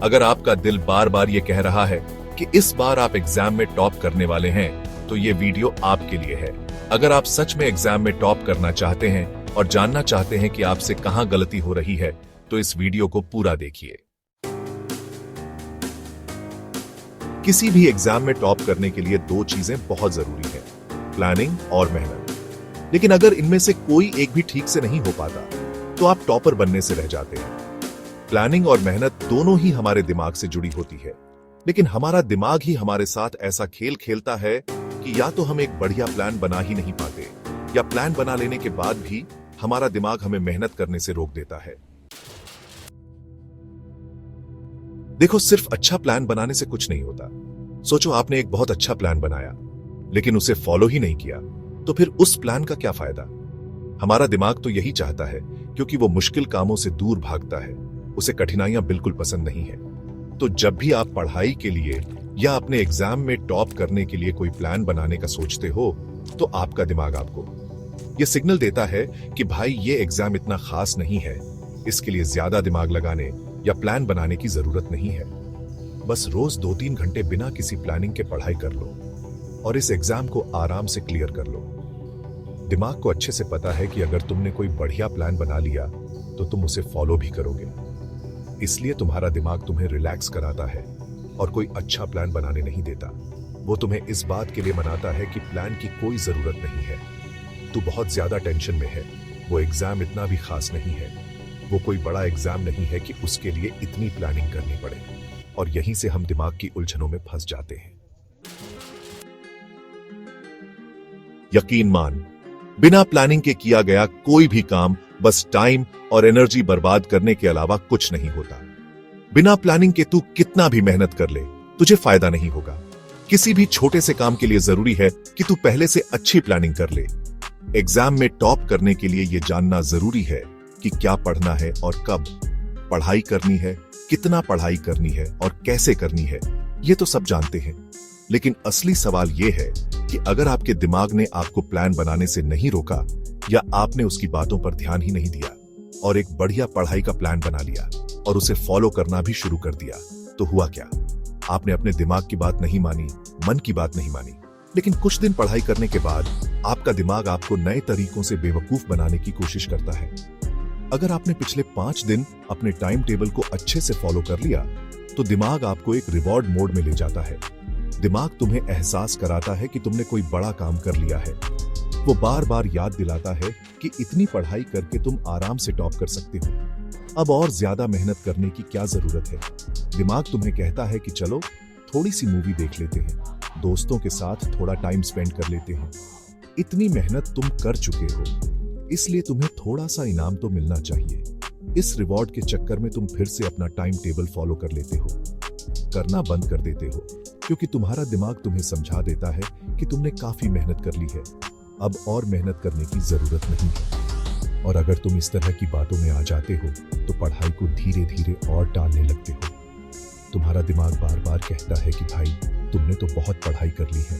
अगर आपका दिल बार बार ये कह रहा है कि इस बार आप एग्जाम में टॉप करने वाले हैं, तो ये वीडियो आपके लिए है। अगर आप सच में एग्जाम में टॉप करना चाहते हैं और जानना चाहते हैं कि आपसे कहां गलती हो रही है, तो इस वीडियो को पूरा देखिए। किसी भी एग्जाम में टॉप करने के लिए दो चीजें बहुत जरूरी है, प्लानिंग और मेहनत। लेकिन अगर इनमें से कोई एक भी ठीक से नहीं हो पाता, तो आप टॉपर बनने से रह जाते हैं। प्लानिंग और मेहनत दोनों ही हमारे दिमाग से जुड़ी होती है, लेकिन हमारा दिमाग ही हमारे साथ ऐसा खेल खेलता है कि या तो हम एक बढ़िया प्लान बना ही नहीं पाते, या प्लान बना लेने के बाद भी हमारा दिमाग हमें मेहनत करने से रोक देता है। देखो, सिर्फ अच्छा प्लान बनाने से कुछ नहीं होता। सोचो आपने एक बहुत अच्छा प्लान बनाया, लेकिन उसे फॉलो ही नहीं किया, तो फिर उस प्लान का क्या फायदा? हमारा दिमाग तो यही चाहता है, क्योंकि वो मुश्किल कामों से दूर भागता है, उसे कठिनाइयां बिल्कुल पसंद नहीं है। तो जब भी आप पढ़ाई के लिए या अपने एग्जाम में टॉप करने के लिए कोई प्लान बनाने का सोचते हो, तो आपका दिमाग आपको यह सिग्नल देता है कि भाई ये एग्जाम इतना खास नहीं है, इसके लिए ज्यादा दिमाग लगाने या प्लान बनाने की जरूरत नहीं है। बस रोज 2-3 घंटे बिना किसी प्लानिंग के पढ़ाई कर लो और इस एग्जाम को आराम से क्लियर कर लो। दिमाग को अच्छे से पता है कि अगर तुमने कोई बढ़िया प्लान बना लिया तो तुम उसे फॉलो भी करोगे। इसलिए तुम्हारा दिमाग तुम्हें रिलैक्स कराता है और कोई अच्छा प्लान बनाने नहीं देता। वो तुम्हें इस बात के लिए मनाता है कि प्लान की कोई जरूरत नहीं है, तू बहुत ज्यादा टेंशन में है, वो एग्जाम इतना भी खास नहीं है, वो कोई बड़ा एग्जाम नहीं है कि उसके लिए इतनी प्लानिंग करनी पड़े। और यहीं से हम दिमाग की उलझनों में फंस जाते हैं। यकीन मान, बिना प्लानिंग के किया गया कोई भी काम बस टाइम और एनर्जी बर्बाद करने के अलावा कुछ नहीं होता। बिना प्लानिंग के तू कितना भी मेहनत कर ले, तुझे फायदा नहीं होगा। किसी भी छोटे से काम के लिए जरूरी है कि तू पहले से अच्छी प्लानिंग कर ले। एग्जाम में टॉप करने के लिए यह जानना जरूरी है कि क्या पढ़ना है और कब पढ़ाई करनी है, कितना पढ़ाई करनी है और कैसे करनी है, ये तो सब जानते हैं। लेकिन असली सवाल यह है कि अगर आपके दिमाग ने आपको प्लान बनाने से नहीं रोका, या आपने उसकी बातों पर ध्यान ही नहीं दिया और एक बढ़िया पढ़ाई का प्लान बना लिया और उसे फॉलो करना भी शुरू कर दिया, तो हुआ क्या? आपने अपने दिमाग की बात नहीं मानी, मन की बात नहीं मानी। लेकिन कुछ दिन पढ़ाई करने के बाद आपका दिमाग आपको नए तरीकों से बेवकूफ बनाने की कोशिश करता है। अगर आपने पिछले 5 दिन अपने टाइम टेबल को अच्छे से फॉलो कर लिया, तो दिमाग आपको एक रिवॉर्ड मोड में ले जाता है। दिमाग तुम्हें एहसास कराता है कि तुमने कोई बड़ा काम कर लिया है। वो बार बार याद दिलाता है कि इतनी पढ़ाई करके तुम आराम से टॉप कर सकते हो, अब और ज्यादा मेहनत करने की क्या जरूरत है। दिमाग तुम्हें कहता है कि चलो थोड़ी सी मूवी देख लेते हैं, दोस्तों के साथ थोड़ा टाइम स्पेंड कर लेते हैं। इतनी मेहनत तुम कर चुके हो, इसलिए तुम्हें थोड़ा सा इनाम तो मिलना चाहिए। इस रिवॉर्ड के चक्कर में तुम फिर से अपना टाइम टेबल फॉलो कर लेते हो, करना बंद कर देते हो, क्योंकि तुम्हारा दिमाग तुम्हें समझा देता है कि तुमने काफी मेहनत कर ली है, अब और मेहनत करने की जरूरत नहीं है। और अगर तुम इस तरह की बातों में आ जाते हो, तो पढ़ाई को धीरे धीरे और टालने लगते हो। तुम्हारा दिमाग बार बार कहता है कि भाई तुमने तो बहुत पढ़ाई कर ली है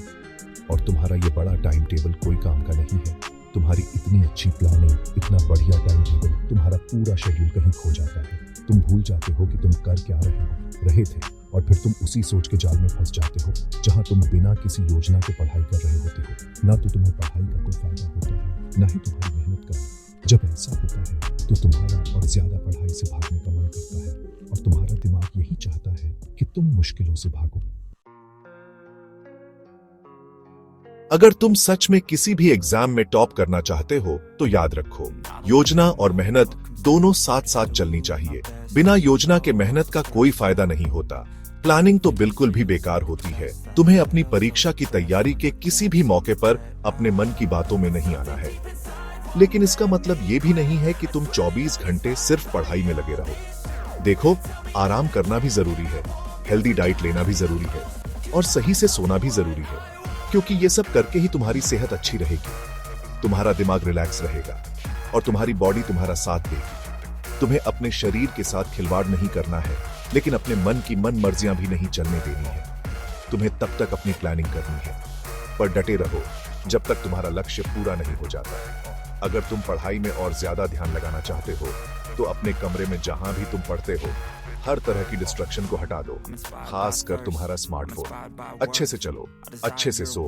और तुम्हारा ये बड़ा टाइम टेबल कोई काम का नहीं है। तुम्हारी इतनी अच्छी प्लानिंग, इतना बढ़िया टाइम टेबल, तुम्हारा पूरा शेड्यूल कहीं खो जाता है। तुम भूल जाते हो कि तुम कर क्या रहे थे, और फिर तुम उसी सोच के जाल में फंस जाते हो जहां तुम बिना किसी योजना के पढ़ाई कर रहे होते हो। ना तो तुम्हें पढ़ाई का कोई फायदा होता है, ना ही तुम्हारी मेहनत का। जब ऐसा होता है तो तुम्हारा और ज्यादा पढ़ाई से भागने का मन करता है, और तुम्हारा दिमाग यही चाहता है कि तुम मुश्किलों से भागो। अगर तुम सच में किसी भी एग्जाम में टॉप करना चाहते हो, तो याद रखो, योजना और मेहनत दोनों साथ साथ चलनी चाहिए। बिना योजना के मेहनत का कोई फायदा नहीं होता। प्लानिंग तो बिल्कुल भी बेकार होती है। तुम्हें अपनी परीक्षा की तैयारी के किसी भी मौके पर अपने मन की बातों में नहीं आना है। लेकिन इसका मतलब ये भी नहीं है कि तुम 24 घंटे सिर्फ पढ़ाई में लगे रहो। देखो, आराम करना भी जरूरी है, हेल्दी डाइट लेना भी जरूरी है, और सही से सोना भी जरूरी है, क्योंकि ये सब करके ही तुम्हारी सेहत अच्छी रहेगी, तुम्हारा दिमाग रिलैक्स रहेगा और तुम्हारी बॉडी तुम्हारा साथ देगी। तुम्हें अपने शरीर के साथ खिलवाड़ नहीं करना है, लेकिन अपने मन की मन मर्जियां भी नहीं चलने देनी है। तुम्हें तब तक अपनी प्लानिंग करनी है, पर डटे रहो जब तक तुम्हारा लक्ष्य पूरा नहीं हो जाता। अगर तुम पढ़ाई में और ज्यादा ध्यान लगाना चाहते हो, तो अपने कमरे में जहां भी तुम पढ़ते हो, हर तरह की डिस्ट्रक्शन को हटा दो, खास कर तुम्हारा स्मार्टफोन। अच्छे से चलो, अच्छे से सो,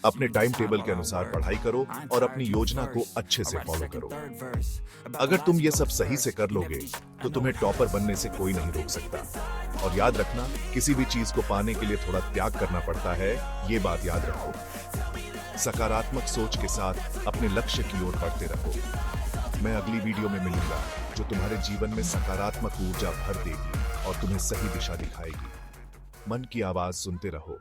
अपने टाइम टेबल के अनुसार पढ़ाई करो और अपनी योजना को अच्छे से फॉलो करो। अगर तुम ये सब सही से कर लोगे तो तुम्हें टॉपर बनने से कोई नहीं रोक सकता। और याद रखना, किसी भी चीज को पाने के लिए थोड़ा त्याग करना पड़ता है, ये बात याद रखो। सकारात्मक सोच के साथ अपने लक्ष्य की ओर बढ़ते रहो। मैं अगली वीडियो में मिलूंगा जो तुम्हारे जीवन में सकारात्मक ऊर्जा भर देगी और तुम्हें सही दिशा दिखाएगी। मन की आवाज सुनते रहो।